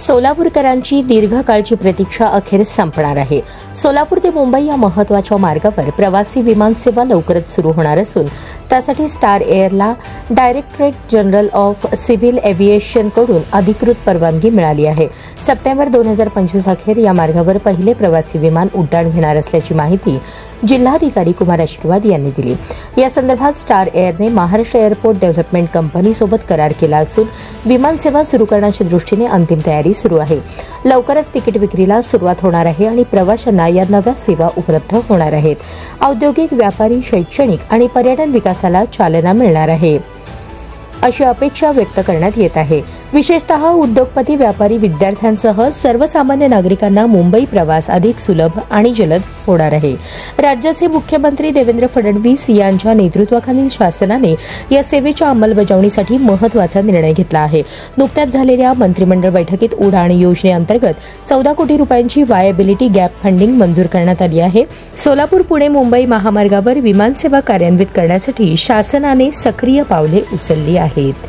सोलापूरकरांची दीर्घकाळची प्रतीक्षा अखेर संपणार आहे। सोलापूर ते मुंबई या महत्त्वाच्या मार्गावर प्रवासी विमान सेवा लवकरच सुरू होणार असून त्यासाठी स्टार एअरला directorate general of civil aviation कडून अधिकृत परवानगी मिळाली आहे। सप्टेंबर 2025 अखेर या मार्गावर पहिले प्रवासी विमान उड्डाण घेणार असल्याची माहिती जिल्हाधिकारी कुमार आशीर्वाद यांनी दिली। या संदर्भात स्टार एअरने महाराष्ट्र एअरपोर्ट डेव्हलपमेंट कंपनी सोबत करार केला असून विमान सेवा सुरू करण्याच्या दृष्टीने अंतिम तयारी सुरू आहे। लवकरच तिकीट विक्रीला सुरुवात होणार आहे आणि प्रवाशांना या नव्या सेवा उपलब्ध होणार आहेत। औद्योगिक, व्यापारी, शैक्षणिक आणि पर्यटन विकासाला चालना मिळणार आहे अशी अपेक्षा व्यक्त करण्यात येत आहे। विशेषतः उद्योगपती, व्यापारी, विद्यार्थ्यांसह सर्वसामान्य नागरिकांना मुंबई प्रवास अधिक सुलभ आणि जलद होणार आहे। राज्याचे मुख्यमंत्री देवेंद्र फडणवीस यांच्या नेतृत्वाखालील शासनाने या सेवेच्या अंमलबजावणीसाठी महत्त्वाचा निर्णय घेतला आहे। नुकत्याच झालेल्या मंत्रिमंडळ बैठकीत उडाण योजनेअंतर्गत 14 कोटी रुपयांची वायबिलिटी गॅप फंडिंग मंजूर करण्यात आली आहे। सोलापूर पुणे मुंबई महामार्गावर विमानसेवा कार्यान्वित करण्यासाठी शासनाने सक्रिय पावले उचलली आहेत।